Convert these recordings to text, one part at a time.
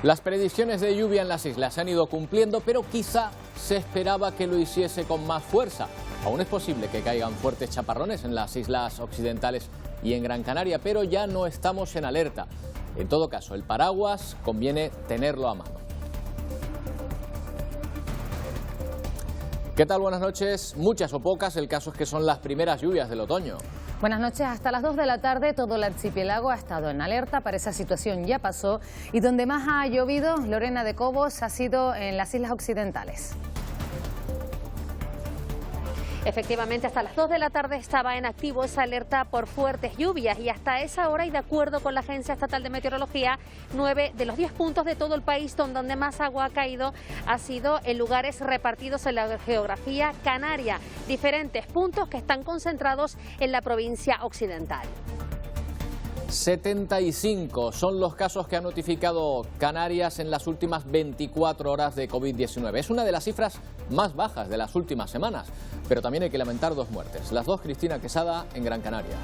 Las predicciones de lluvia en las islas se han ido cumpliendo, pero quizá se esperaba que lo hiciese con más fuerza. Aún es posible que caigan fuertes chaparrones en las islas occidentales y en Gran Canaria, pero ya no estamos en alerta. En todo caso, el paraguas conviene tenerlo a mano. ¿Qué tal? Buenas noches. Muchas o pocas, el caso es que son las primeras lluvias del otoño. Buenas noches. Hasta las 2 de la tarde todo el archipiélago ha estado en alerta, para esa situación ya pasó, y donde más ha llovido, Lorena de Cobos, ha sido en las islas occidentales. Efectivamente, hasta las 2 de la tarde estaba en activo esa alerta por fuertes lluvias y hasta esa hora, y de acuerdo con la Agencia Estatal de Meteorología, 9 de los 10 puntos de todo el país donde más agua ha caído ha sido en lugares repartidos en la geografía canaria, diferentes puntos que están concentrados en la provincia occidental. 75 son los casos que ha notificado Canarias en las últimas 24 horas de COVID-19. Es una de las cifras más bajas de las últimas semanas, pero también hay que lamentar 2 muertes. Las 2, Cristina Quesada, en Gran Canaria.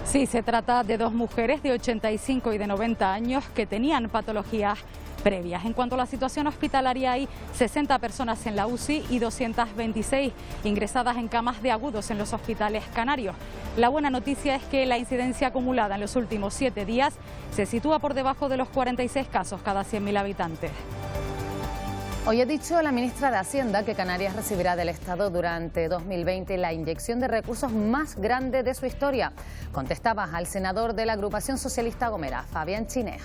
Sí, se trata de 2 mujeres de 85 y de 90 años que tenían patologías previas. En cuanto a la situación hospitalaria, hay 60 personas en la UCI y 226 ingresadas en camas de agudos en los hospitales canarios. La buena noticia es que la incidencia acumulada en los últimos 7 días se sitúa por debajo de los 46 casos cada 100.000 habitantes. Hoy ha dicho la ministra de Hacienda que Canarias recibirá del Estado durante 2020 la inyección de recursos más grande de su historia. Contestaba al senador de la agrupación socialista Gomera, Fabián Chinea.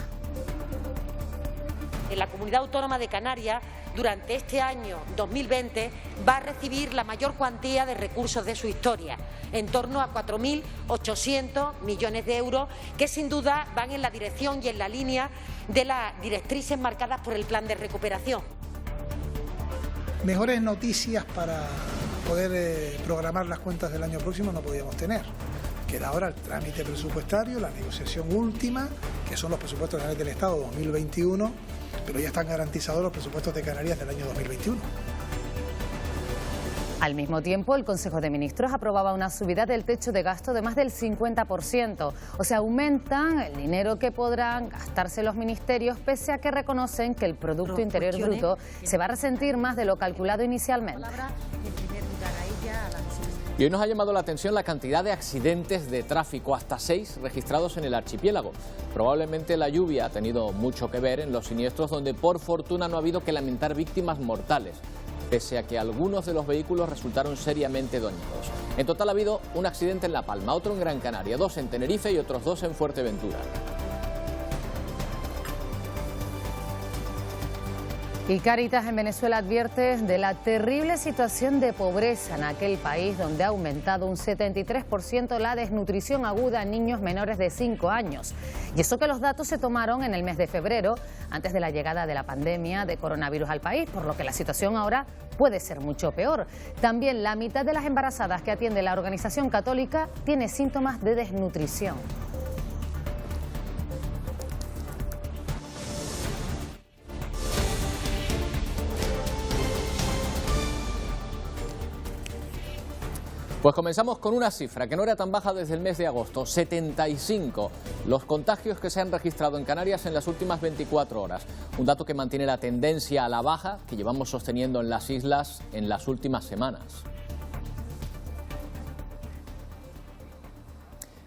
La Comunidad Autónoma de Canarias durante este año 2020 va a recibir la mayor cuantía de recursos de su historia, en torno a 4.800 millones de euros, que sin duda van en la dirección y en la línea de las directrices marcadas por el Plan de Recuperación. Mejores noticias para poder programar las cuentas del año próximo no podíamos tener. Queda ahora el trámite presupuestario, la negociación última, que son los presupuestos generales del Estado 2021, pero ya están garantizados los presupuestos de Canarias del año 2021. Al mismo tiempo, el Consejo de Ministros aprobaba una subida del techo de gasto de más del 50%. O sea, aumentan el dinero que podrán gastarse los ministerios, pese a que reconocen que el Producto Interior Bruto se va a resentir más de lo calculado inicialmente. Y hoy nos ha llamado la atención la cantidad de accidentes de tráfico, hasta 6 registrados en el archipiélago. Probablemente la lluvia ha tenido mucho que ver en los siniestros, donde por fortuna no ha habido que lamentar víctimas mortales, pese a que algunos de los vehículos resultaron seriamente dañados. En total ha habido un accidente en La Palma, otro en Gran Canaria, 2 en Tenerife y otros 2 en Fuerteventura. Y Cáritas en Venezuela advierte de la terrible situación de pobreza en aquel país, donde ha aumentado un 73% la desnutrición aguda en niños menores de 5 años. Y eso que los datos se tomaron en el mes de febrero, antes de la llegada de la pandemia de coronavirus al país, por lo que la situación ahora puede ser mucho peor. También la mitad de las embarazadas que atiende la organización católica tiene síntomas de desnutrición. Pues comenzamos con una cifra que no era tan baja desde el mes de agosto, 75 los contagios que se han registrado en Canarias en las últimas 24 horas. Un dato que mantiene la tendencia a la baja que llevamos sosteniendo en las islas en las últimas semanas.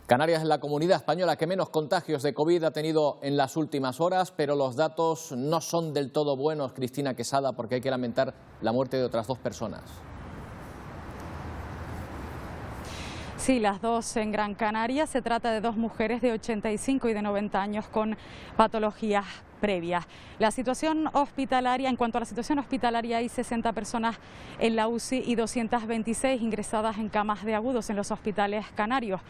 Canarias es la comunidad española que menos contagios de COVID ha tenido en las últimas horas, pero los datos no son del todo buenos, Cristina Quesada, porque hay que lamentar la muerte de otras 2 personas. Sí, las 2 en Gran Canaria. Se trata de 2 mujeres de 85 y de 90 años con patologías previas. La situación hospitalaria, en cuanto a la situación hospitalaria, hay 60 personas en la UCI y 226 ingresadas en camas de agudos en los hospitales canarios.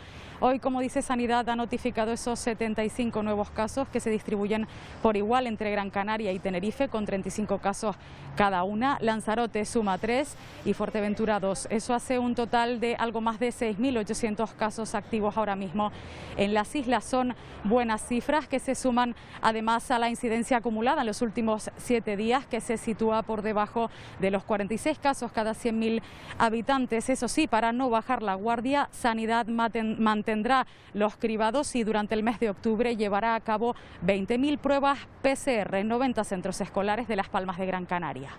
Hoy, como dice Sanidad, ha notificado esos 75 nuevos casos que se distribuyen por igual entre Gran Canaria y Tenerife, con 35 casos cada una. Lanzarote suma 3 y Fuerteventura 2. Eso hace un total de algo más de 6.800 casos activos ahora mismo en las islas. Son buenas cifras que se suman además a la incidencia acumulada en los últimos 7 días, que se sitúa por debajo de los 46 casos cada 100.000 habitantes. Eso sí, para no bajar la guardia, Sanidad mantendrá los cribados y durante el mes de octubre llevará a cabo 20.000 pruebas PCR en 90 centros escolares de Las Palmas de Gran Canaria.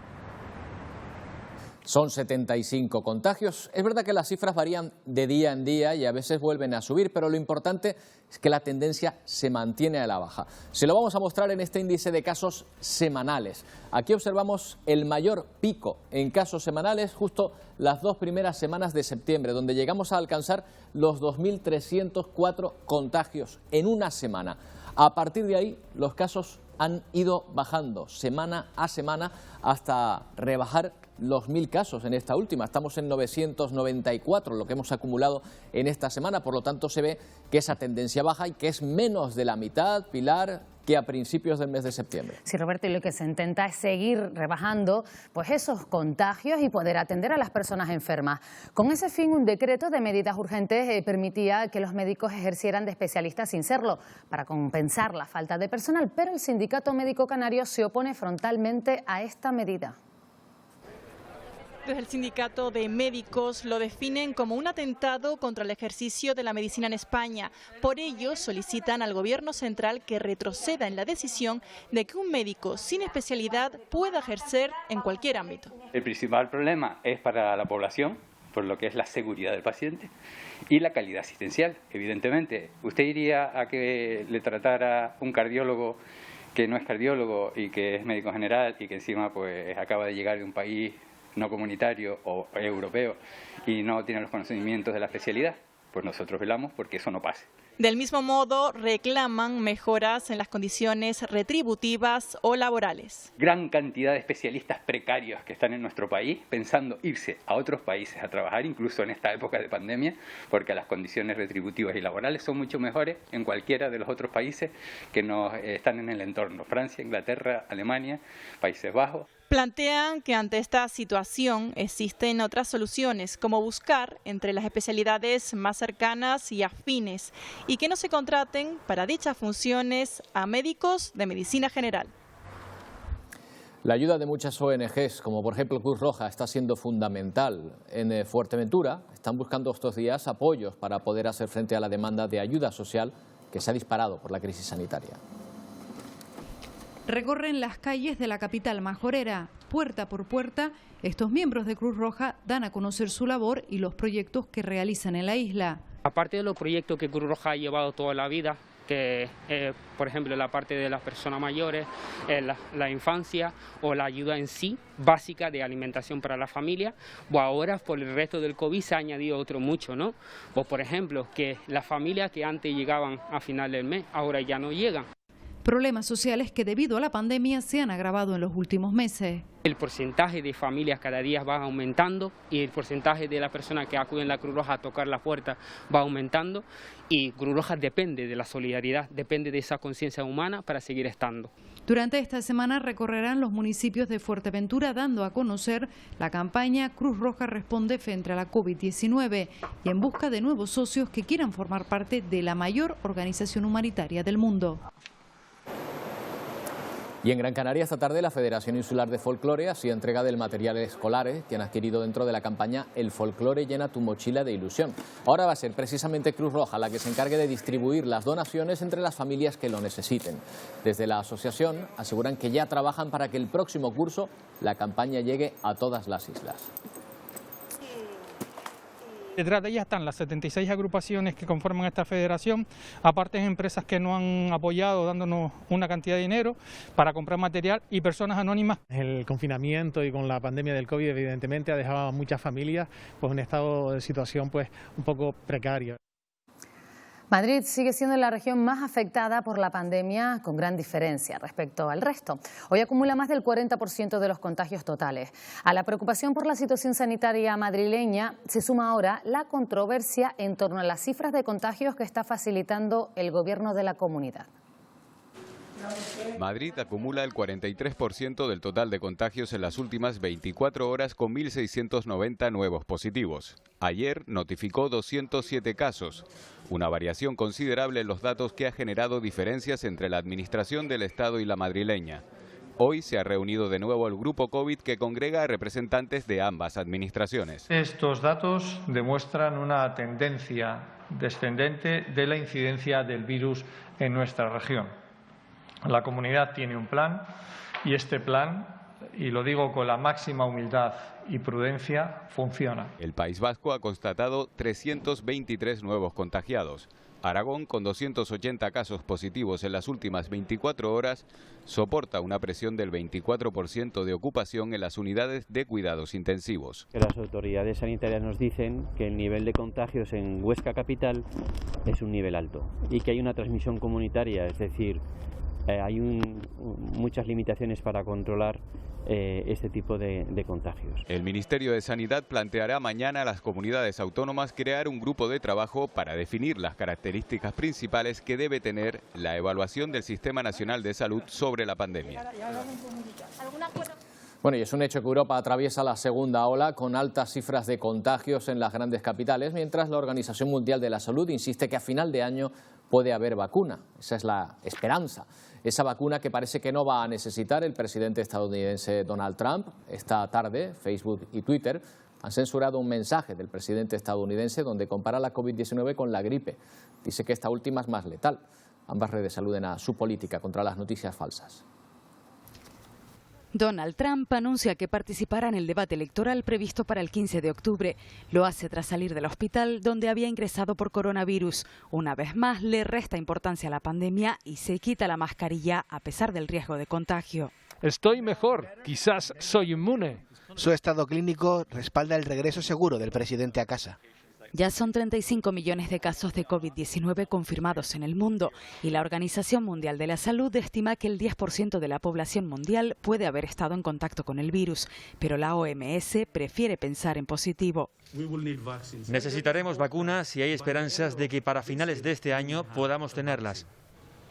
Son 75 contagios. Es verdad que las cifras varían de día en día y a veces vuelven a subir, pero lo importante es que la tendencia se mantiene a la baja. Se lo vamos a mostrar en este índice de casos semanales. Aquí observamos el mayor pico en casos semanales justo las 2 primeras semanas de septiembre, donde llegamos a alcanzar los 2.304 contagios en una semana. A partir de ahí, los casos han ido bajando semana a semana hasta rebajar los 1.000 casos en esta última. Estamos en 994, lo que hemos acumulado en esta semana. Por lo tanto, se ve que esa tendencia baja y que es menos de la mitad, Pilar, que a principios del mes de septiembre. Sí, Roberto, y lo que se intenta es seguir rebajando pues esos contagios y poder atender a las personas enfermas. Con ese fin, un decreto de medidas urgentes permitía que los médicos ejercieran de especialistas sin serlo, para compensar la falta de personal, pero el Sindicato Médico Canario se opone frontalmente a esta medida. Desde el sindicato de médicos lo definen como un atentado contra el ejercicio de la medicina en España. Por ello, solicitan al Gobierno central que retroceda en la decisión de que un médico sin especialidad pueda ejercer en cualquier ámbito. El principal problema es para la población, por lo que es la seguridad del paciente y la calidad asistencial. Evidentemente, usted iría a que le tratara un cardiólogo que no es cardiólogo y que es médico general y que encima pues acaba de llegar de un país no comunitario o europeo y no tiene los conocimientos de la especialidad, pues nosotros velamos porque eso no pase. Del mismo modo, reclaman mejoras en las condiciones retributivas o laborales. Gran cantidad de especialistas precarios que están en nuestro país pensando irse a otros países a trabajar, incluso en esta época de pandemia, porque las condiciones retributivas y laborales son mucho mejores en cualquiera de los otros países que nos están en el entorno: Francia, Inglaterra, Alemania, Países Bajos. Plantean que ante esta situación existen otras soluciones, como buscar entre las especialidades más cercanas y afines, y que no se contraten para dichas funciones a médicos de medicina general. La ayuda de muchas ONGs, como por ejemplo Cruz Roja, está siendo fundamental. En Fuerteventura están buscando estos días apoyos para poder hacer frente a la demanda de ayuda social que se ha disparado por la crisis sanitaria. Recorren las calles de la capital majorera. Puerta por puerta, estos miembros de Cruz Roja dan a conocer su labor y los proyectos que realizan en la isla. Aparte de los proyectos que Cruz Roja ha llevado toda la vida, que por ejemplo la parte de las personas mayores, la infancia o la ayuda en sí básica de alimentación para la familia, pues ahora por el resto del COVID se ha añadido otro mucho, ¿no? Pues por ejemplo que las familias que antes llegaban a final del mes ahora ya no llegan. Problemas sociales que debido a la pandemia se han agravado en los últimos meses. El porcentaje de familias cada día va aumentando y el porcentaje de las personas que acuden a la Cruz Roja a tocar la puerta va aumentando, y Cruz Roja depende de la solidaridad, depende de esa conciencia humana para seguir estando. Durante esta semana recorrerán los municipios de Fuerteventura dando a conocer la campaña Cruz Roja Responde frente a la COVID-19 y en busca de nuevos socios que quieran formar parte de la mayor organización humanitaria del mundo. Y en Gran Canaria esta tarde la Federación Insular de Folclore ha sido entrega del material escolar que han adquirido dentro de la campaña El folclore llena tu mochila de ilusión. Ahora va a ser precisamente Cruz Roja la que se encargue de distribuir las donaciones entre las familias que lo necesiten. Desde la asociación aseguran que ya trabajan para que el próximo curso la campaña llegue a todas las islas. Detrás de ellas están las 76 agrupaciones que conforman esta federación, aparte de empresas que nos han apoyado dándonos una cantidad de dinero para comprar material y personas anónimas. El confinamiento y con la pandemia del COVID evidentemente ha dejado a muchas familias pues, en un estado de situación pues, un poco precario. Madrid sigue siendo la región más afectada por la pandemia, con gran diferencia respecto al resto. Hoy acumula más del 40% de los contagios totales. A la preocupación por la situación sanitaria madrileña se suma ahora la controversia en torno a las cifras de contagios que está facilitando el gobierno de la comunidad. Madrid acumula el 43% del total de contagios en las últimas 24 horas con 1.690 nuevos positivos. Ayer notificó 207 casos, una variación considerable en los datos que ha generado diferencias entre la administración del Estado y la madrileña. Hoy se ha reunido de nuevo el grupo COVID que congrega a representantes de ambas administraciones. Estos datos demuestran una tendencia descendente de la incidencia del virus en nuestra región. La comunidad tiene un plan y este plan, y lo digo con la máxima humildad y prudencia, funciona. El País Vasco ha constatado 323 nuevos contagiados. Aragón, con 280 casos positivos en las últimas 24 horas, soporta una presión del 24% de ocupación en las unidades de cuidados intensivos. Las autoridades sanitarias nos dicen que el nivel de contagios en Huesca capital es un nivel alto y que hay una transmisión comunitaria, es decir, hay muchas limitaciones para controlar este tipo de contagios. El Ministerio de Sanidad planteará mañana a las comunidades autónomas crear un grupo de trabajo para definir las características principales que debe tener la evaluación del Sistema Nacional de Salud sobre la pandemia. Bueno, y es un hecho que Europa atraviesa la segunda ola con altas cifras de contagios en las grandes capitales, mientras la Organización Mundial de la Salud insiste que a final de año puede haber vacuna. Esa es la esperanza. Esa vacuna que parece que no va a necesitar el presidente estadounidense Donald Trump. Esta tarde, Facebook y Twitter han censurado un mensaje del presidente estadounidense donde compara la COVID-19 con la gripe. Dice que esta última es más letal. Ambas redes aluden a su política contra las noticias falsas. Donald Trump anuncia que participará en el debate electoral previsto para el 15 de octubre. Lo hace tras salir del hospital donde había ingresado por coronavirus. Una vez más le resta importancia a la pandemia y se quita la mascarilla a pesar del riesgo de contagio. Estoy mejor, quizás soy inmune. Su estado clínico respalda el regreso seguro del presidente a casa. Ya son 35 millones de casos de COVID-19 confirmados en el mundo y la Organización Mundial de la Salud estima que el 10% de la población mundial puede haber estado en contacto con el virus, pero la OMS prefiere pensar en positivo. Necesitaremos vacunas y hay esperanzas de que para finales de este año podamos tenerlas.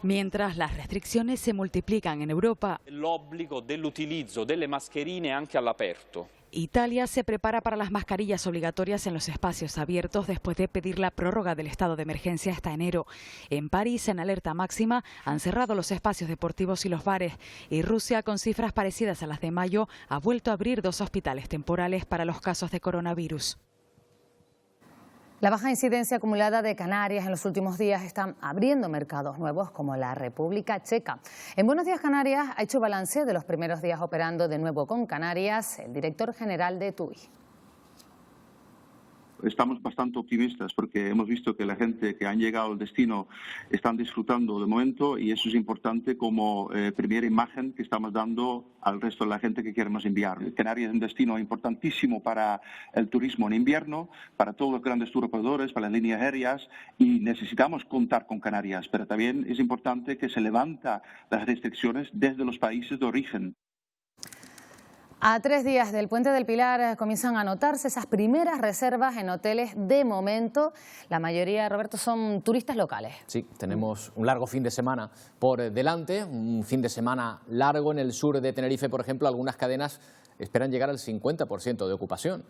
Mientras las restricciones se multiplican en Europa, l'obbligo dell'utilizzo delle mascherine anche all'aperto. Italia se prepara para las mascarillas obligatorias en los espacios abiertos después de pedir la prórroga del estado de emergencia hasta enero. En París, en alerta máxima, han cerrado los espacios deportivos y los bares. Y Rusia, con cifras parecidas a las de mayo, ha vuelto a abrir 2 hospitales temporales para los casos de coronavirus. La baja incidencia acumulada de Canarias en los últimos días están abriendo mercados nuevos como la República Checa. En Buenos Días Canarias ha hecho balance de los primeros días operando de nuevo con Canarias el director general de TUI. Estamos bastante optimistas porque hemos visto que la gente que han llegado al destino están disfrutando de momento y eso es importante como primera imagen que estamos dando al resto de la gente que queremos enviar. Canarias es un destino importantísimo para el turismo en invierno, para todos los grandes tour operadores, para las líneas aéreas y necesitamos contar con Canarias, pero también es importante que se levanten las restricciones desde los países de origen. A 3 días del Puente del Pilar comienzan a notarse esas primeras reservas en hoteles de momento. La mayoría, Roberto, son turistas locales. Sí, tenemos un largo fin de semana por delante, un fin de semana largo en el sur de Tenerife, por ejemplo. Algunas cadenas esperan llegar al 50% de ocupación.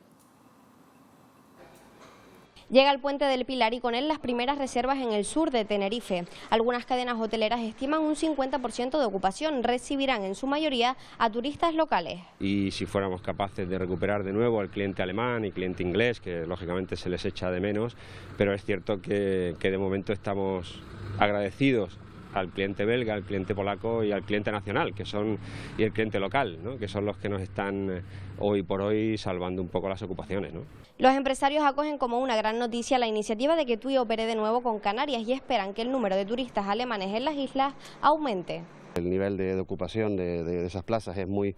Llega el Puente del Pilar y con él las primeras reservas en el sur de Tenerife. Algunas cadenas hoteleras estiman un 50% de ocupación. Recibirán en su mayoría a turistas locales. Y si fuéramos capaces de recuperar de nuevo al cliente alemán y cliente inglés, que lógicamente se les echa de menos, pero es cierto que de momento estamos agradecidos al cliente belga, al cliente polaco y al cliente nacional, y el cliente local, ¿no? Que son los que nos están hoy por hoy salvando un poco las ocupaciones, ¿no? Los empresarios acogen como una gran noticia la iniciativa de que TUI opere de nuevo con Canarias y esperan que el número de turistas alemanes en las islas aumente. El nivel de ocupación de esas plazas es muy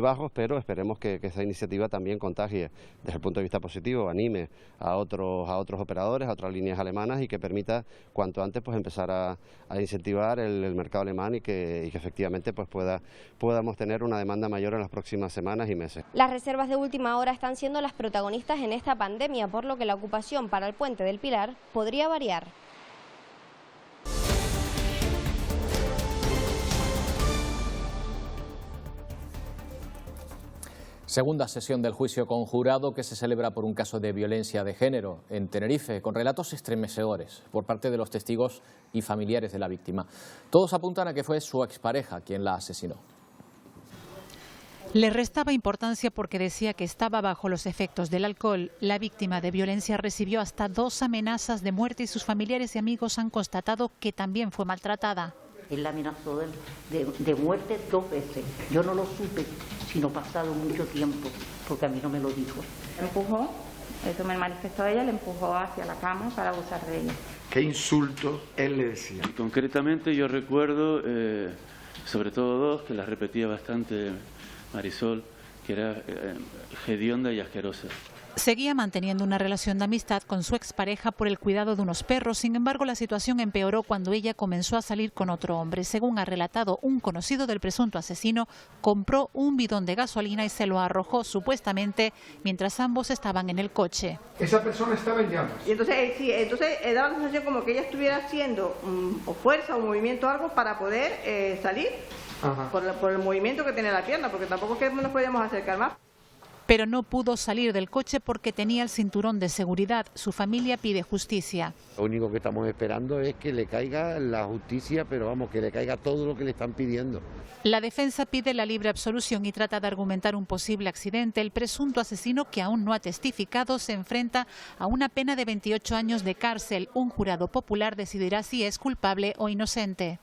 bajo, pero esperemos que esa iniciativa también contagie desde el punto de vista positivo, anime a otros operadores, a otras líneas alemanas y que permita cuanto antes pues empezar a incentivar el mercado alemán y que efectivamente pues podamos tener una demanda mayor en las próximas semanas y meses. Las reservas de última hora están siendo las protagonistas en esta pandemia, por lo que la ocupación para el Puente del Pilar podría variar. Segunda sesión del juicio conjurado que se celebra por un caso de violencia de género en Tenerife, con relatos estremecedores por parte de los testigos y familiares de la víctima. Todos apuntan a que fue su expareja quien la asesinó. Le restaba importancia porque decía que estaba bajo los efectos del alcohol. La víctima de violencia recibió hasta 2 amenazas de muerte y sus familiares y amigos han constatado que también fue maltratada. Él la amenazó de muerte 2 veces. Yo no lo supe, sino pasado mucho tiempo, porque a mí no me lo dijo. Empujó, eso me manifestó ella, le empujó hacia la cama para abusar de ella. ¿Qué insulto él le decía? Y concretamente yo recuerdo, sobre todo 2, que las repetía bastante Marisol, que era hedionda y asquerosa. Seguía manteniendo una relación de amistad con su expareja por el cuidado de unos perros. Sin embargo, la situación empeoró cuando ella comenzó a salir con otro hombre. Según ha relatado un conocido del presunto asesino, compró un bidón de gasolina y se lo arrojó supuestamente mientras ambos estaban en el coche. Esa persona estaba en llamas. Y entonces, sí, daba la sensación como que ella estuviera haciendo o fuerza o movimiento o algo para poder salir. Por el movimiento que tiene la pierna, porque tampoco es que nos podíamos acercar más. Pero no pudo salir del coche porque tenía el cinturón de seguridad. Su familia pide justicia. Lo único que estamos esperando es que le caiga la justicia, pero vamos, que le caiga todo lo que le están pidiendo. La defensa pide la libre absolución y trata de argumentar un posible accidente. El presunto asesino, que aún no ha testificado, se enfrenta a una pena de 28 años de cárcel. Un jurado popular decidirá si es culpable o inocente.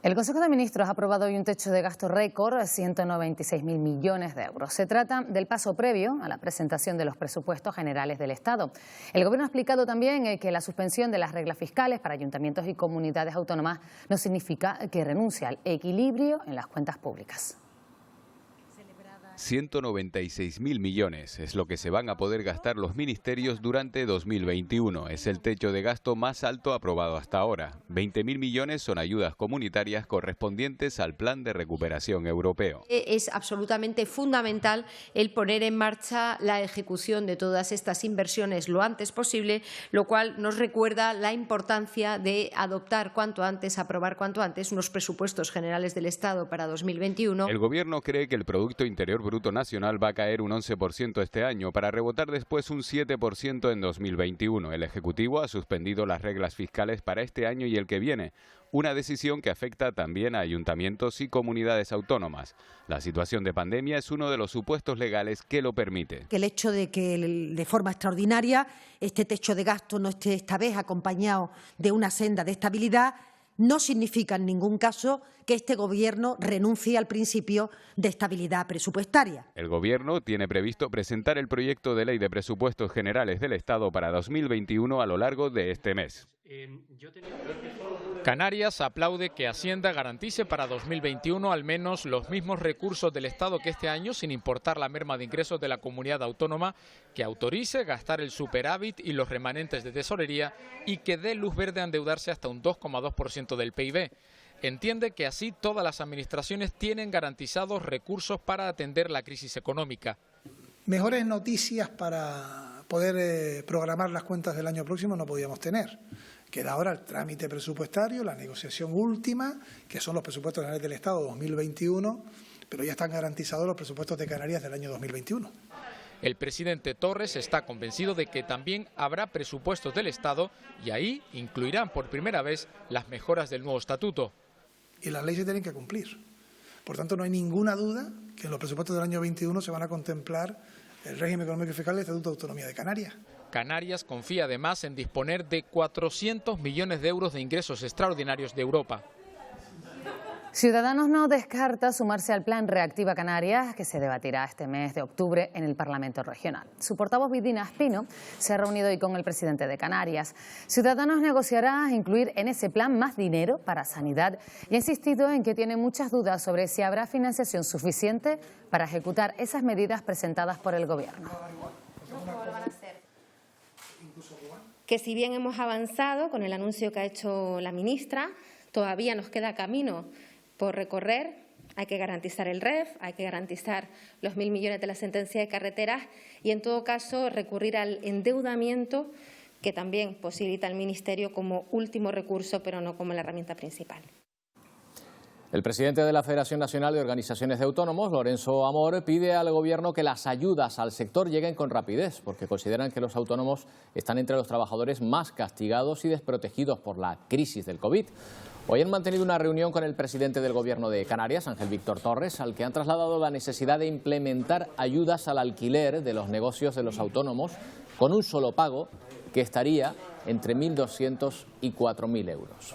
El Consejo de Ministros ha aprobado hoy un techo de gasto récord, 196.000 millones de euros. Se trata del paso previo a la presentación de los presupuestos generales del Estado. El Gobierno ha explicado también que la suspensión de las reglas fiscales para ayuntamientos y comunidades autónomas no significa que renuncie al equilibrio en las cuentas públicas. 196.000 millones es lo que se van a poder gastar los ministerios durante 2021. Es el techo de gasto más alto aprobado hasta ahora. 20.000 millones son ayudas comunitarias correspondientes al Plan de Recuperación Europeo. Es absolutamente fundamental el poner en marcha la ejecución de todas estas inversiones lo antes posible, lo cual nos recuerda la importancia de adoptar cuanto antes, aprobar cuanto antes unos presupuestos generales del Estado para 2021. El Gobierno cree que el Producto Interior Bruto Nacional va a caer un 11% este año para rebotar después un 7% en 2021. El Ejecutivo ha suspendido las reglas fiscales para este año y el que viene, una decisión que afecta también a ayuntamientos y comunidades autónomas. La situación de pandemia es uno de los supuestos legales que lo permite. El hecho de que de forma extraordinaria este techo de gasto no esté esta vez acompañado de una senda de estabilidad no significa en ningún caso que este Gobierno renuncie al principio de estabilidad presupuestaria. El Gobierno tiene previsto presentar el proyecto de ley de presupuestos generales del Estado para 2021 a lo largo de este mes. Canarias aplaude que Hacienda garantice para 2021 al menos los mismos recursos del Estado que este año, sin importar la merma de ingresos de la comunidad autónoma, que autorice gastar el superávit y los remanentes de tesorería y que dé luz verde a endeudarse hasta un 2,2% del PIB. Entiende que así todas las administraciones tienen garantizados recursos para atender la crisis económica. Mejores noticias para poder programar las cuentas del año próximo no podíamos tener. Queda ahora el trámite presupuestario, la negociación última, que son los presupuestos generales del Estado 2021, pero ya están garantizados los presupuestos de Canarias del año 2021. El presidente Torres está convencido de que también habrá presupuestos del Estado y ahí incluirán por primera vez las mejoras del nuevo estatuto. Y las leyes se tienen que cumplir. Por tanto, no hay ninguna duda que en los presupuestos del año 21 se van a contemplar el régimen económico y fiscal del Estatuto de Autonomía de Canarias. Canarias confía además en disponer de 400 millones de euros de ingresos extraordinarios de Europa. Ciudadanos no descarta sumarse al plan Reactiva Canarias, que se debatirá este mes de octubre en el Parlamento Regional. Su portavoz Vidina Espino se ha reunido hoy con el presidente de Canarias. Ciudadanos negociará incluir en ese plan más dinero para sanidad y ha insistido en que tiene muchas dudas sobre si habrá financiación suficiente para ejecutar esas medidas presentadas por el Gobierno. Que si bien hemos avanzado con el anuncio que ha hecho la ministra, todavía nos queda camino por recorrer. Hay que garantizar el REF, hay que garantizar los 1.000 millones de la sentencia de carreteras y, en todo caso, recurrir al endeudamiento, que también posibilita el Ministerio como último recurso, pero no como la herramienta principal. El presidente de la Federación Nacional de Organizaciones de Autónomos, Lorenzo Amor, pide al Gobierno que las ayudas al sector lleguen con rapidez, porque consideran que los autónomos están entre los trabajadores más castigados y desprotegidos por la crisis del COVID. Hoy han mantenido una reunión con el presidente del Gobierno de Canarias, Ángel Víctor Torres, al que han trasladado la necesidad de implementar ayudas al alquiler de los negocios de los autónomos con un solo pago que estaría entre 1.200 y 4.000 euros.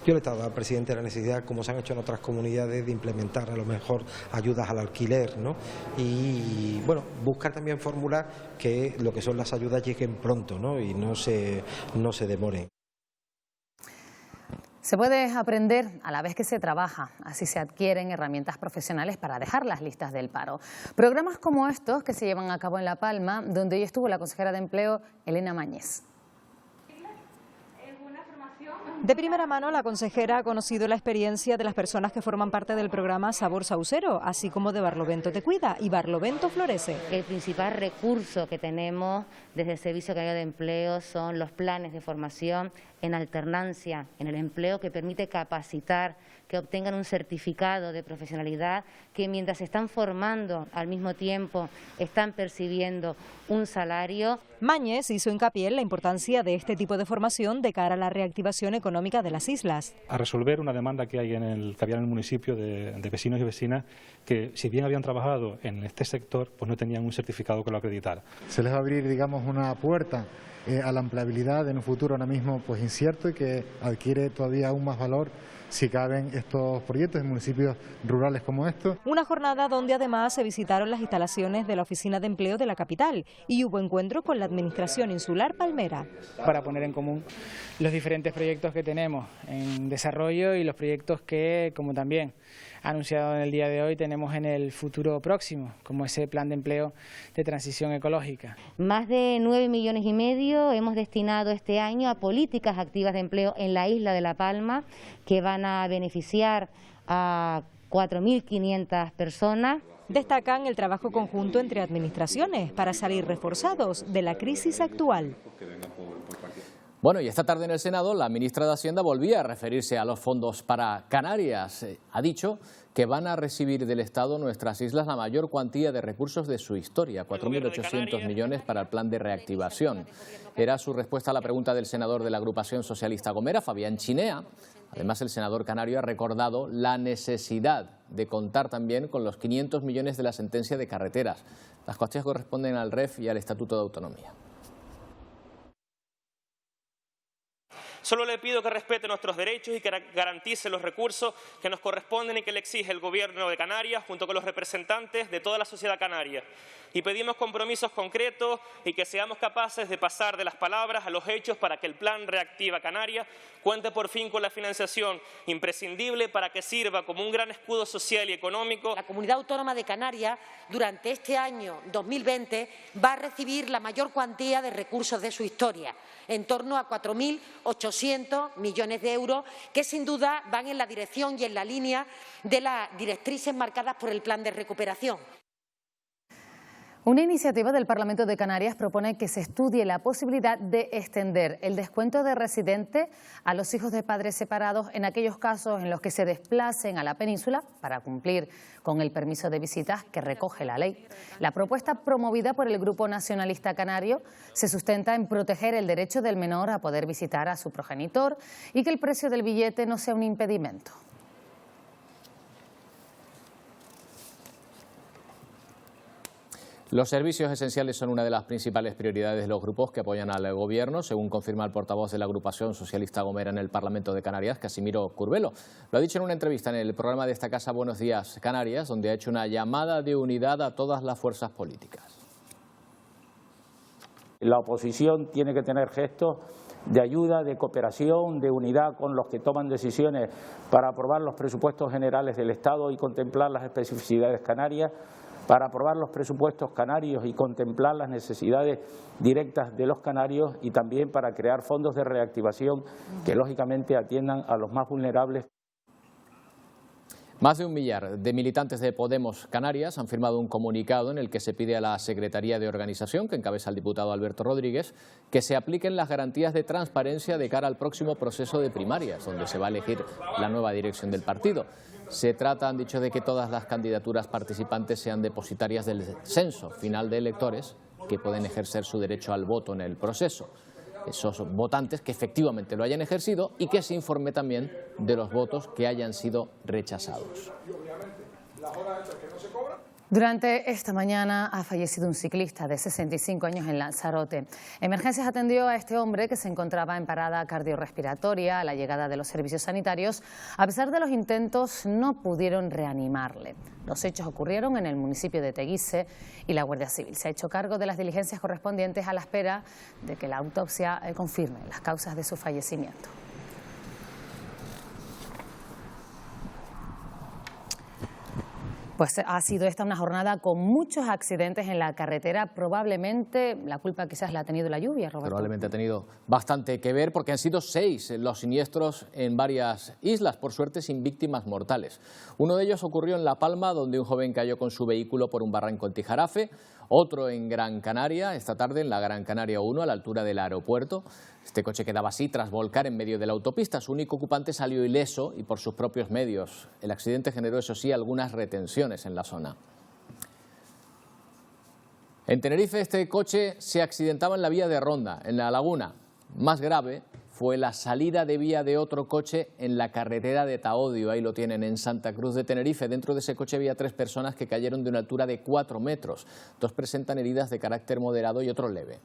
Yo le he dado al presidente la necesidad, como se han hecho en otras comunidades, de implementar a lo mejor ayudas al alquiler, ¿no? Y bueno, buscar también formular que lo que son las ayudas lleguen pronto, ¿no? Y no se demoren. Se puede aprender a la vez que se trabaja, así se adquieren herramientas profesionales para dejar las listas del paro. Programas como estos que se llevan a cabo en La Palma, donde hoy estuvo la consejera de Empleo, Elena Mañez. De primera mano, la consejera ha conocido la experiencia de las personas que forman parte del programa Sabor Saucero, así como de Barlovento Te Cuida y Barlovento Florece. El principal recurso que tenemos desde el Servicio Canario de Empleo son los planes de formación en alternancia en el empleo, que permite capacitar, que obtengan un certificado de profesionalidad, que mientras se están formando al mismo tiempo están percibiendo un salario. Mañez hizo hincapié en la importancia de este tipo de formación de cara a la reactivación económica de las islas. A resolver una demanda que había en el municipio de vecinos y vecinas que, si bien habían trabajado en este sector, pues no tenían un certificado que lo acreditara. Se les va a abrir, digamos, una puerta a la empleabilidad en un futuro ahora mismo pues incierto y que adquiere todavía aún más valor si caben estos proyectos en municipios rurales como estos. Una jornada donde además se visitaron las instalaciones de la Oficina de Empleo de la capital y hubo encuentro con la Administración Insular Palmera. Para poner en común los diferentes proyectos que tenemos en desarrollo y los proyectos que, como también ha anunciado en el día de hoy, tenemos en el futuro próximo, como ese plan de empleo de transición ecológica. Más de 9,5 millones hemos destinado este año a políticas activas de empleo en la isla de La Palma, que van a beneficiar a 4.500 personas. Destacan el trabajo conjunto entre administraciones para salir reforzados de la crisis actual. Bueno, y esta tarde en el Senado la ministra de Hacienda volvía a referirse a los fondos para Canarias. Ha dicho que van a recibir del Estado nuestras islas la mayor cuantía de recursos de su historia, 4.800 millones para el plan de reactivación. Era su respuesta a la pregunta del senador de la agrupación socialista Gomera, Fabián Chinea. Además, el senador canario ha recordado la necesidad de contar también con los 500 millones de la sentencia de carreteras. Las cuantías corresponden al REF y al Estatuto de Autonomía. Solo le pido que respete nuestros derechos y que garantice los recursos que nos corresponden y que le exige el Gobierno de Canarias junto con los representantes de toda la sociedad canaria. Y pedimos compromisos concretos y que seamos capaces de pasar de las palabras a los hechos para que el Plan Reactiva Canarias cuente por fin con la financiación imprescindible para que sirva como un gran escudo social y económico. La Comunidad Autónoma de Canarias durante este año 2020 va a recibir la mayor cuantía de recursos de su historia, en torno a 4.800 millones de euros, que sin duda van en la dirección y en la línea de las directrices marcadas por el Plan de Recuperación. Una iniciativa del Parlamento de Canarias propone que se estudie la posibilidad de extender el descuento de residente a los hijos de padres separados en aquellos casos en los que se desplacen a la península para cumplir con el permiso de visitas que recoge la ley. La propuesta, promovida por el Grupo Nacionalista Canario, se sustenta en proteger el derecho del menor a poder visitar a su progenitor y que el precio del billete no sea un impedimento. Los servicios esenciales son una de las principales prioridades de los grupos que apoyan al Gobierno, según confirma el portavoz de la agrupación socialista Gomera en el Parlamento de Canarias, Casimiro Curbelo. Lo ha dicho en una entrevista en el programa de esta casa Buenos Días Canarias, donde ha hecho una llamada de unidad a todas las fuerzas políticas. La oposición tiene que tener gestos de ayuda, de cooperación, de unidad con los que toman decisiones para aprobar los presupuestos generales del Estado y contemplar las especificidades canarias, para aprobar los presupuestos canarios y contemplar las necesidades directas de los canarios y también para crear fondos de reactivación que lógicamente atiendan a los más vulnerables. Más de 1 millar de militantes de Podemos Canarias han firmado un comunicado en el que se pide a la Secretaría de Organización, que encabeza el diputado Alberto Rodríguez, que se apliquen las garantías de transparencia de cara al próximo proceso de primarias, donde se va a elegir la nueva dirección del partido. Se trata, han dicho, de que todas las candidaturas participantes sean depositarias del censo final de electores que pueden ejercer su derecho al voto en el proceso. Esos votantes que efectivamente lo hayan ejercido y que se informe también de los votos que hayan sido rechazados. Durante esta mañana ha fallecido un ciclista de 65 años en Lanzarote. Emergencias atendió a este hombre que se encontraba en parada cardiorrespiratoria a la llegada de los servicios sanitarios. A pesar de los intentos, no pudieron reanimarle. Los hechos ocurrieron en el municipio de Teguise y la Guardia Civil se ha hecho cargo de las diligencias correspondientes a la espera de que la autopsia confirme las causas de su fallecimiento. Pues ha sido esta una jornada con muchos accidentes en la carretera. Probablemente la culpa quizás la ha tenido la lluvia, Roberto. Probablemente ha tenido bastante que ver porque han sido 6 los siniestros en varias islas, por suerte sin víctimas mortales. Uno de ellos ocurrió en La Palma, donde un joven cayó con su vehículo por un barranco en Tijarafe. Otro en Gran Canaria, esta tarde en la Gran Canaria 1, a la altura del aeropuerto. Este coche quedaba así tras volcar en medio de la autopista. Su único ocupante salió ileso y por sus propios medios. El accidente generó, eso sí, algunas retenciones en la zona. En Tenerife, este coche se accidentaba en la vía de Ronda, en la laguna. Más grave fue la salida de vía de otro coche en la carretera de Taodio. Ahí lo tienen, en Santa Cruz de Tenerife. Dentro de ese coche había 3 personas que cayeron de una altura de 4 metros. 2 presentan heridas de carácter moderado y otro leve.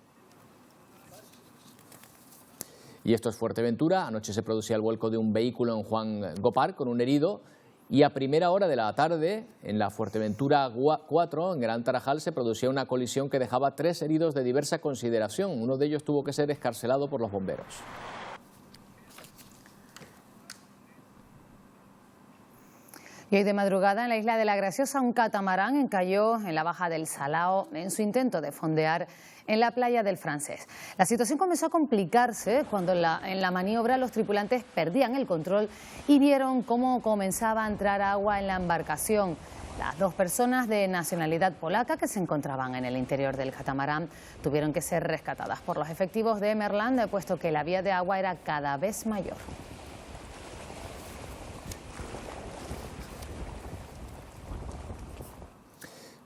Y esto es Fuerteventura. Anoche se producía el vuelco de un vehículo en Juan Gopar con un herido. Y a primera hora de la tarde, en la Fuerteventura 4, en Gran Tarajal, se producía una colisión que dejaba 3 heridos de diversa consideración. Uno de ellos tuvo que ser excarcelado por los bomberos. Y hoy de madrugada en la isla de La Graciosa un catamarán encalló en la baja del Salao en su intento de fondear en la playa del Francés. La situación comenzó a complicarse cuando en la maniobra los tripulantes perdían el control y vieron cómo comenzaba a entrar agua en la embarcación. Las 2 personas de nacionalidad polaca que se encontraban en el interior del catamarán tuvieron que ser rescatadas por los efectivos de Merland, puesto que la vía de agua era cada vez mayor.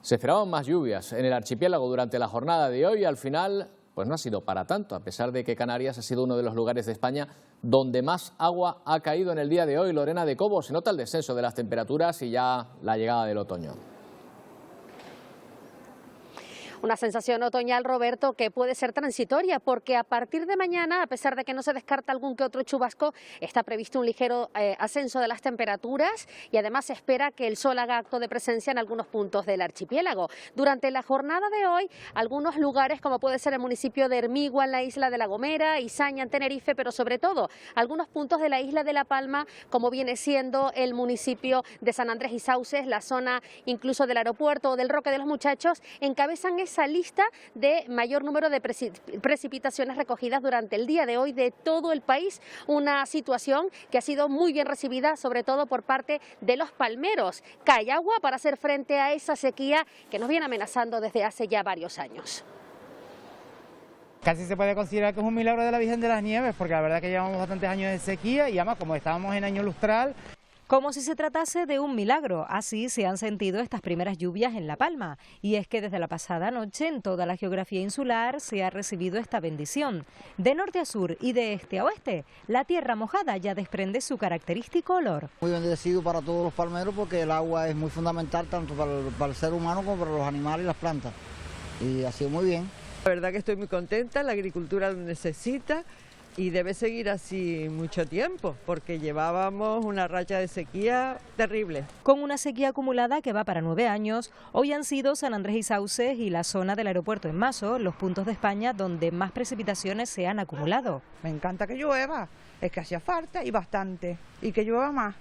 Se esperaban más lluvias en el archipiélago durante la jornada de hoy y al final pues no ha sido para tanto, a pesar de que Canarias ha sido uno de los lugares de España donde más agua ha caído en el día de hoy. Lorena de Cobo, se nota el descenso de las temperaturas y ya la llegada del otoño. Una sensación otoñal, Roberto, que puede ser transitoria porque a partir de mañana, a pesar de que no se descarta algún que otro chubasco, está previsto un ligero ascenso de las temperaturas y además se espera que el sol haga acto de presencia en algunos puntos del archipiélago. Durante la jornada de hoy, algunos lugares como puede ser el municipio de Hermigua en la isla de La Gomera, Izaña en Tenerife, pero sobre todo algunos puntos de la isla de La Palma, como viene siendo el municipio de San Andrés y Sauces, la zona incluso del aeropuerto o del Roque de los Muchachos, encabezan esa lista de mayor número de precipitaciones recogidas durante el día de hoy de todo el país, una situación que ha sido muy bien recibida, sobre todo por parte de los palmeros. Cae agua para hacer frente a esa sequía que nos viene amenazando desde hace ya varios años. Casi se puede considerar que es un milagro de la Virgen de las Nieves, porque la verdad que llevamos bastantes años de sequía y además como estábamos en año lustral. Como si se tratase de un milagro, así se han sentido estas primeras lluvias en La Palma. Y es que desde la pasada noche en toda la geografía insular se ha recibido esta bendición. De norte a sur y de este a oeste, la tierra mojada ya desprende su característico olor. Muy bendecido para todos los palmeros porque el agua es muy fundamental tanto para el ser humano como para los animales y las plantas. Y ha sido muy bien. La verdad que estoy muy contenta, la agricultura lo necesita. Y debe seguir así mucho tiempo, porque llevábamos una racha de sequía terrible. Con una sequía acumulada que va para 9 años, hoy han sido San Andrés y Sauces y la zona del aeropuerto en Mazo los puntos de España donde más precipitaciones se han acumulado. Me encanta que llueva, es que hacía falta y bastante, y que llueva más.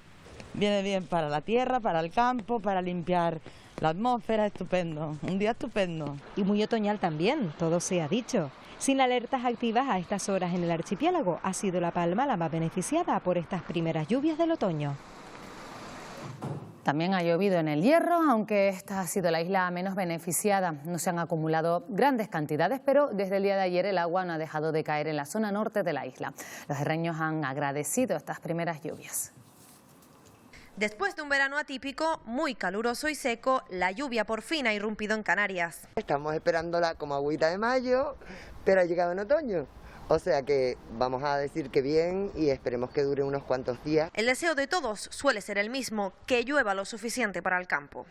Viene bien para la tierra, para el campo, para limpiar la atmósfera, estupendo, un día estupendo. Y muy otoñal también, todo se ha dicho. Sin alertas activas a estas horas en el archipiélago, ha sido La Palma la más beneficiada por estas primeras lluvias del otoño. También ha llovido en El Hierro, aunque esta ha sido la isla menos beneficiada. No se han acumulado grandes cantidades, pero desde el día de ayer el agua no ha dejado de caer en la zona norte de la isla. Los herreños han agradecido estas primeras lluvias. Después de un verano atípico, muy caluroso y seco, la lluvia por fin ha irrumpido en Canarias. Estamos esperándola como agüita de mayo, pero ha llegado en otoño. O sea que vamos a decir que bien y esperemos que dure unos cuantos días. El deseo de todos suele ser el mismo, que llueva lo suficiente para el campo.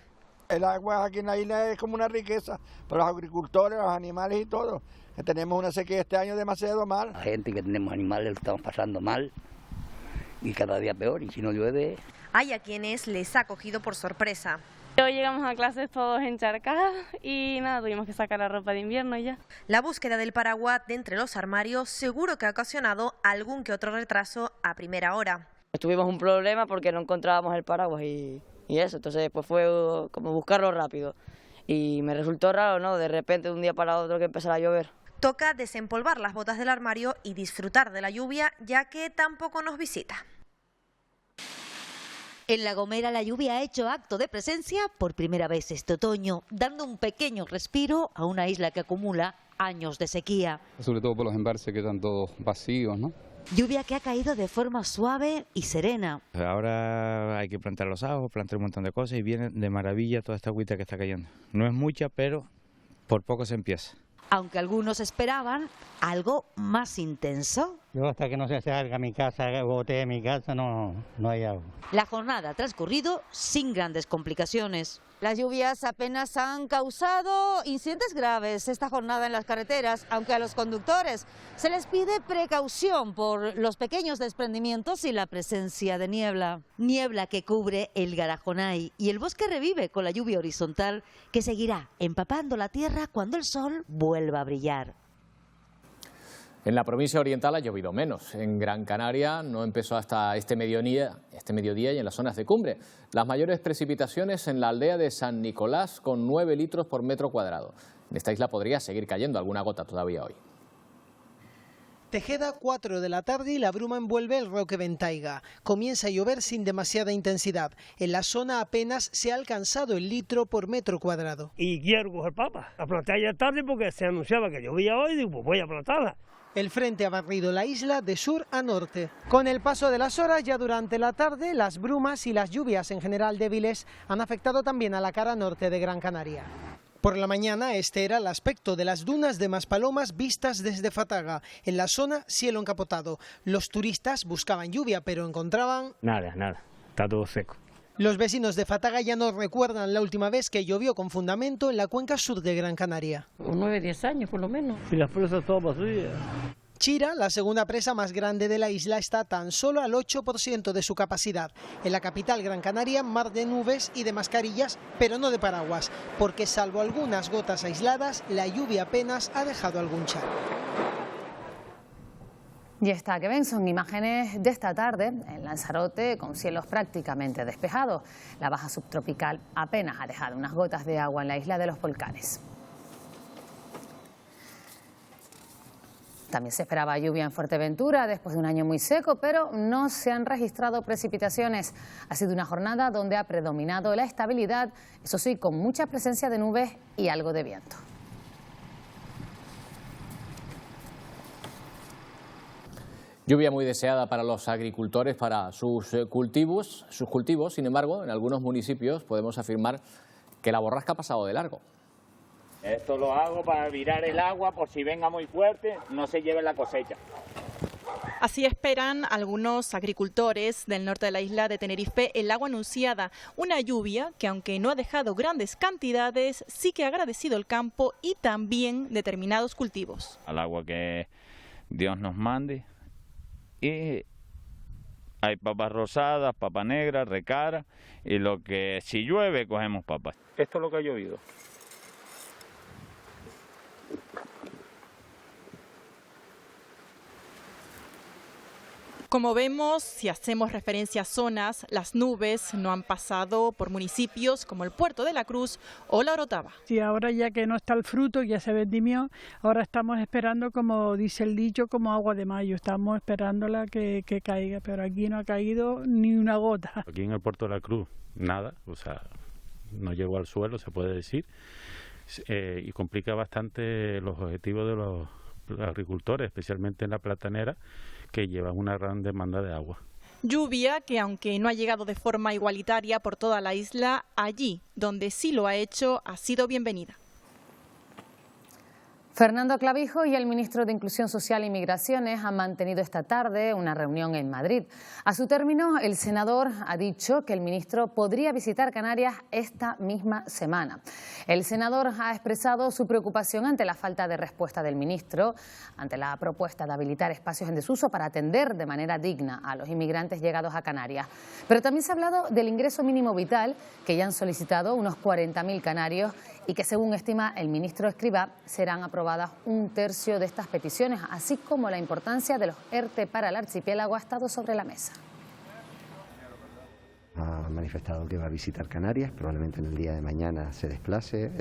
El agua aquí en la isla es como una riqueza para los agricultores, los animales y todo. Que tenemos una sequía este año demasiado mal. La gente que tenemos animales lo estamos pasando mal y cada día peor, y si no llueve... Hay a quienes les ha cogido por sorpresa. Hoy llegamos a clases todos encharcados y nada, tuvimos que sacar la ropa de invierno y ya. La búsqueda del paraguas de entre los armarios seguro que ha ocasionado algún que otro retraso a primera hora. Tuvimos un problema porque no encontrábamos el paraguas y eso, entonces pues fue como buscarlo rápido. Y me resultó raro, ¿no? De repente de un día para otro que empezara a llover. Toca desempolvar las botas del armario y disfrutar de la lluvia, ya que tampoco nos visita. En La Gomera la lluvia ha hecho acto de presencia por primera vez este otoño, dando un pequeño respiro a una isla que acumula años de sequía. Sobre todo por los embalses que están todos vacíos, ¿no? Lluvia que ha caído de forma suave y serena. Ahora hay que plantar los ajos, plantar un montón de cosas y viene de maravilla toda esta agüita que está cayendo. No es mucha, pero por poco se empieza. Aunque algunos esperaban algo más intenso. Yo hasta que no se salga a mi casa, boté mi casa, no hay agua. La jornada ha transcurrido sin grandes complicaciones. Las lluvias apenas han causado incidentes graves esta jornada en las carreteras, aunque a los conductores se les pide precaución por los pequeños desprendimientos y la presencia de niebla. Niebla que cubre el Garajonay y el bosque revive con la lluvia horizontal que seguirá empapando la tierra cuando el sol vuelva a brillar. En la provincia oriental ha llovido menos. En Gran Canaria no empezó hasta este mediodía y en las zonas de cumbre. Las mayores precipitaciones en la aldea de San Nicolás, con 9 litros por metro cuadrado. En esta isla podría seguir cayendo alguna gota todavía hoy. Tejeda, 4 de la tarde y la bruma envuelve el Roque Ventaiga. Comienza a llover sin demasiada intensidad. En la zona apenas se ha alcanzado el litro por metro cuadrado. Y quiero coger papas. La planté ayer tarde porque se anunciaba que llovía hoy y digo, pues voy a plantarla. El frente ha barrido la isla de sur a norte. Con el paso de las horas, ya durante la tarde, las brumas y las lluvias en general débiles han afectado también a la cara norte de Gran Canaria. Por la mañana, este era el aspecto de las dunas de Maspalomas vistas desde Fataga. En la zona, cielo encapotado. Los turistas buscaban lluvia, pero encontraban... Nada, está todo seco. Los vecinos de Fataga ya no recuerdan la última vez que llovió con fundamento en la cuenca sur de Gran Canaria. 9, 10 años por lo menos. Y las presas todas vacías. Chira, la segunda presa más grande de la isla, está tan solo al 8% de su capacidad. En la capital Gran Canaria, mar de nubes y de mascarillas, pero no de paraguas, porque salvo algunas gotas aisladas, la lluvia apenas ha dejado algún charco. Y esta que ven son imágenes de esta tarde en Lanzarote con cielos prácticamente despejados. La baja subtropical apenas ha dejado unas gotas de agua en la isla de los Volcanes. También se esperaba lluvia en Fuerteventura después de un año muy seco, pero no se han registrado precipitaciones. Ha sido una jornada donde ha predominado la estabilidad, eso sí, con mucha presencia de nubes y algo de viento. Lluvia muy deseada para los agricultores, para sus cultivos. Sin embargo, en algunos municipios podemos afirmar que la borrasca ha pasado de largo. Esto lo hago para virar el agua por si venga muy fuerte, no se lleve la cosecha. Así esperan algunos agricultores del norte de la isla de Tenerife el agua anunciada. Una lluvia que, aunque no ha dejado grandes cantidades, sí que ha agradecido el campo y también determinados cultivos. Al agua que Dios nos mande. Y hay papas rosadas, papas negras, recara, y lo que si llueve cogemos papas. Esto es lo que ha llovido. Como vemos, si hacemos referencia a zonas, las nubes no han pasado por municipios como el Puerto de la Cruz o La Orotava. Sí, ahora ya que no está el fruto, ya se vendimió, ahora estamos esperando, como dice el dicho, como agua de mayo. Estamos esperándola que caiga, pero aquí no ha caído ni una gota. Aquí en el Puerto de la Cruz nada, o sea, no llegó al suelo, se puede decir, y complica bastante los objetivos de los agricultores, especialmente en la platanera, que llevan una gran demanda de agua. Lluvia que, aunque no ha llegado de forma igualitaria por toda la isla, allí donde sí lo ha hecho, ha sido bienvenida. Fernando Clavijo y el ministro de Inclusión Social y Migraciones han mantenido esta tarde una reunión en Madrid. A su término, el senador ha dicho que el ministro podría visitar Canarias esta misma semana. El senador ha expresado su preocupación ante la falta de respuesta del ministro, ante la propuesta de habilitar espacios en desuso para atender de manera digna a los inmigrantes llegados a Canarias. Pero también se ha hablado del ingreso mínimo vital, que ya han solicitado unos 40.000 canarios y que, según estima el ministro Escrivá, serán aprobadas un tercio de estas peticiones, así como la importancia de los ERTE para el archipiélago ha estado sobre la mesa. Ha manifestado que va a visitar Canarias, probablemente en el día de mañana se desplace,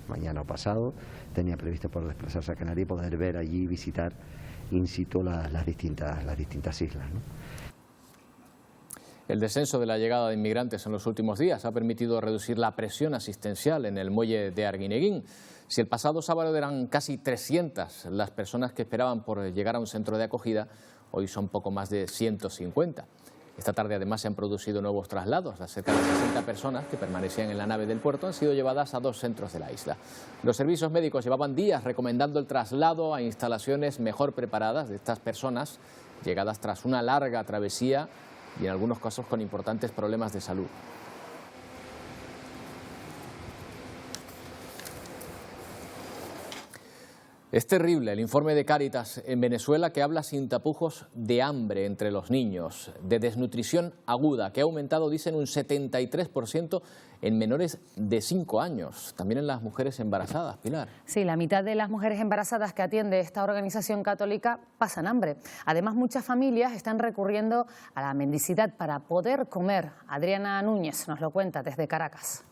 mañana o pasado. Tenía previsto poder desplazarse a Canarias y poder ver allí, visitar in situ las distintas islas, ¿no? El descenso de la llegada de inmigrantes en los últimos días ha permitido reducir la presión asistencial en el muelle de Arguineguín. Si el pasado sábado eran casi 300 las personas que esperaban por llegar a un centro de acogida, hoy son poco más de 150. Esta tarde además se han producido nuevos traslados. Las cerca de 60 personas que permanecían en la nave del puerto han sido llevadas a 2 centros de la isla. Los servicios médicos llevaban días recomendando el traslado a instalaciones mejor preparadas de estas personas, llegadas tras una larga travesía y en algunos casos con importantes problemas de salud. Es terrible el informe de Cáritas en Venezuela, que habla sin tapujos de hambre entre los niños, de desnutrición aguda, que ha aumentado, dicen, un 73% en menores de 5 años, también en las mujeres embarazadas, Pilar. Sí, la mitad de las mujeres embarazadas que atiende esta organización católica pasan hambre. Además, muchas familias están recurriendo a la mendicidad para poder comer. Adriana Núñez nos lo cuenta desde Caracas.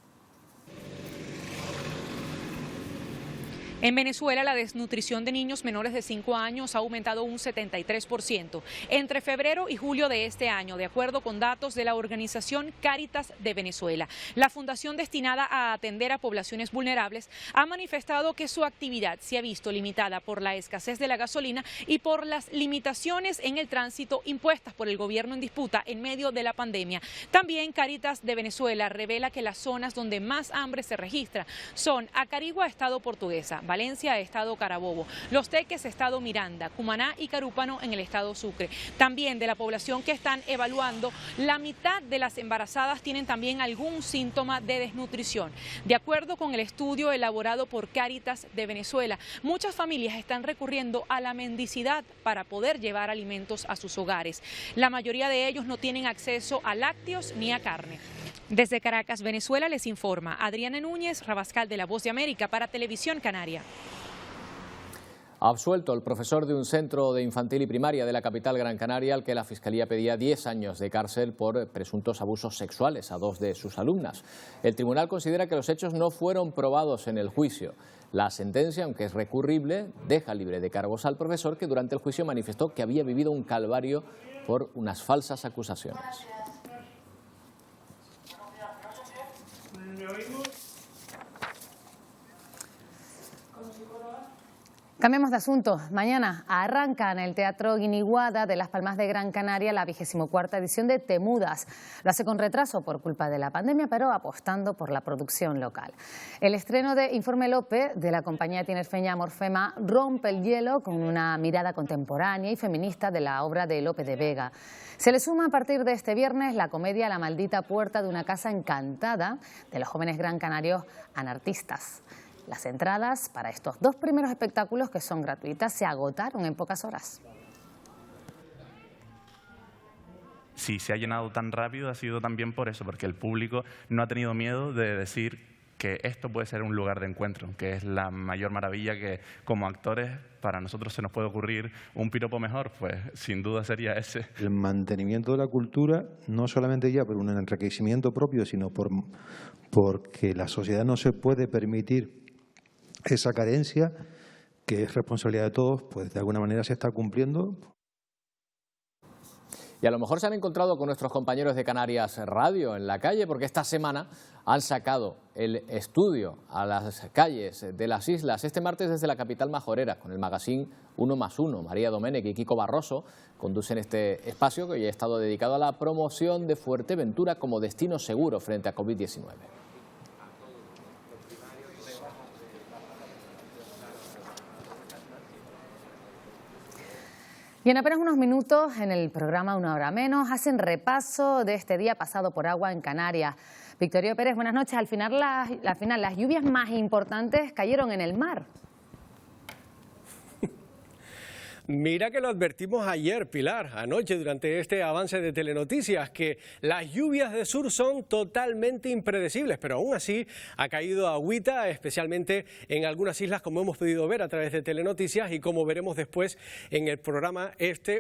En Venezuela, la desnutrición de niños menores de 5 años ha aumentado un 73% entre febrero y julio de este año, de acuerdo con datos de la organización Cáritas de Venezuela. La fundación destinada a atender a poblaciones vulnerables ha manifestado que su actividad se ha visto limitada por la escasez de la gasolina y por las limitaciones en el tránsito impuestas por el gobierno en disputa en medio de la pandemia. También Cáritas de Venezuela revela que las zonas donde más hambre se registra son Acarigua, Estado Portuguesa, Valencia, Estado Carabobo, Los Teques, Estado Miranda, Cumaná y Carúpano en el Estado Sucre. También de la población que están evaluando, la mitad de las embarazadas tienen también algún síntoma de desnutrición. De acuerdo con el estudio elaborado por Cáritas de Venezuela, muchas familias están recurriendo a la mendicidad para poder llevar alimentos a sus hogares. La mayoría de ellos no tienen acceso a lácteos ni a carne. Desde Caracas, Venezuela, les informa Adriana Núñez, Rabascal de La Voz de América para Televisión Canaria. Ha absuelto el profesor de un centro de infantil y primaria de la capital Gran Canaria, al que la Fiscalía pedía 10 años de cárcel por presuntos abusos sexuales a 2 de sus alumnas. El tribunal considera que los hechos no fueron probados en el juicio. La sentencia, aunque es recurrible, deja libre de cargos al profesor, que durante el juicio manifestó que había vivido un calvario por unas falsas acusaciones. Cambiemos de asunto. Mañana arranca en el Teatro Guiniguada de Las Palmas de Gran Canaria la 24ª edición de Temudas. Lo hace con retraso por culpa de la pandemia, pero apostando por la producción local. El estreno de Informe Lope de la compañía tinerfeña Morfema rompe el hielo con una mirada contemporánea y feminista de la obra de Lope de Vega. Se le suma a partir de este viernes la comedia La maldita puerta de una casa encantada de los jóvenes gran canarios anartistas. Las entradas para estos 2 primeros espectáculos, que son gratuitas, se agotaron en pocas horas. Si se ha llenado tan rápido ha sido también por eso, porque el público no ha tenido miedo de decir que esto puede ser un lugar de encuentro, que es la mayor maravilla, que como actores para nosotros se nos puede ocurrir un piropo mejor, pues sin duda sería ese. El mantenimiento de la cultura, no solamente ya por un enriquecimiento propio, sino porque la sociedad no se puede permitir esa carencia, que es responsabilidad de todos, pues de alguna manera se está cumpliendo. Y a lo mejor se han encontrado con nuestros compañeros de Canarias Radio en la calle, porque esta semana han sacado el estudio a las calles de las islas este martes desde la capital majorera, con el magazine 1+1. María Domènech y Kiko Barroso conducen este espacio que hoy ha estado dedicado a la promoción de Fuerteventura como destino seguro frente a COVID-19. Y en apenas unos minutos, en el programa Una Hora Menos, hacen repaso de este día pasado por agua en Canarias. Victorio Pérez, buenas noches. Al final, las lluvias más importantes cayeron en el mar. Mira que lo advertimos ayer, Pilar, anoche durante este avance de Telenoticias, que las lluvias de sur son totalmente impredecibles, pero aún así ha caído agüita, especialmente en algunas islas, como hemos podido ver a través de Telenoticias y como veremos después en el programa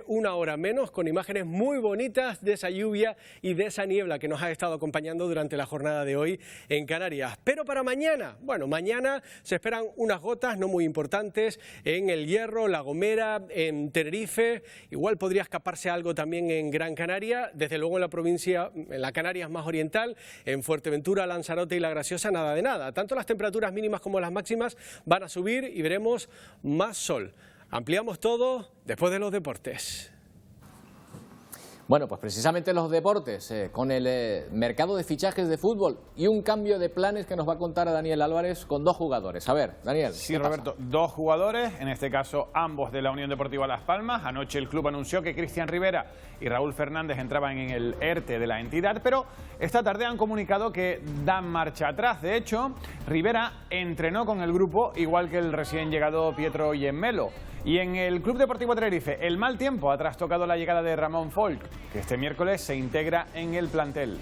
Una Hora Menos, con imágenes muy bonitas de esa lluvia y de esa niebla que nos ha estado acompañando durante la jornada de hoy en Canarias. Pero para mañana, bueno, mañana se esperan unas gotas no muy importantes en El Hierro, La Gomera, en Tenerife, igual podría escaparse algo también en Gran Canaria, desde luego en la provincia, en la Canarias más oriental, en Fuerteventura, Lanzarote y La Graciosa, nada de nada. Tanto las temperaturas mínimas como las máximas van a subir y veremos más sol. Ampliamos todo después de los deportes. Bueno, pues precisamente los deportes, con el mercado de fichajes de fútbol y un cambio de planes que nos va a contar Daniel Álvarez con dos jugadores. A ver, Daniel. Sí, Roberto, dos jugadores, en este caso ambos de la Unión Deportiva Las Palmas. Anoche el club anunció que Cristian Rivera y Raúl Fernández entraban en el ERTE de la entidad, pero esta tarde han comunicado que dan marcha atrás. De hecho, Rivera entrenó con el grupo, igual que el recién llegado Pietro Yemmelo. Y en el Club Deportivo Tenerife, el mal tiempo ha trastocado la llegada de Ramón Folk, que este miércoles se integra en el plantel.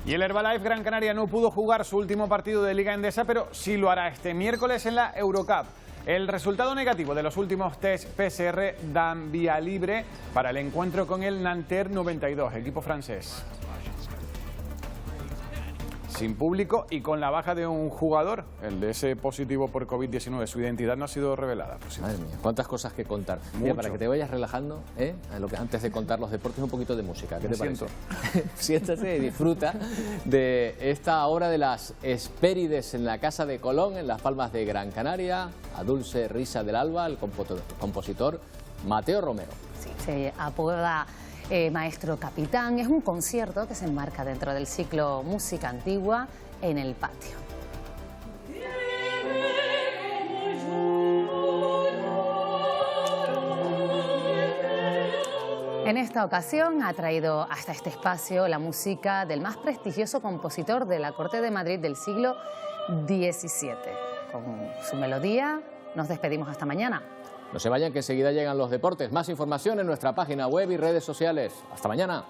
Y el Herbalife Gran Canaria no pudo jugar su último partido de Liga Endesa, pero sí lo hará este miércoles en la Eurocup. El resultado negativo de los últimos test PCR dan vía libre para el encuentro con el Nanterre 92, equipo francés. Sin público y con la baja de un jugador, el de ese positivo por COVID-19. Su identidad no ha sido revelada. Madre mía, cuántas cosas que contar. Mira, para que te vayas relajando, antes de contar los deportes, un poquito de música. ¿Qué te parece? Siéntate y disfruta de esta hora de las Hespérides en la Casa de Colón, en Las Palmas de Gran Canaria, a dulce risa del alba, el compositor Mateo Romero. Sí, se apoda Maestro Capitán. Es un concierto que se enmarca dentro del ciclo Música Antigua en el Patio. En esta ocasión ha traído hasta este espacio la música del más prestigioso compositor de la Corte de Madrid del siglo XVII. Con su melodía nos despedimos hasta mañana. No se vayan, que enseguida llegan los deportes. Más información en nuestra página web y redes sociales. Hasta mañana.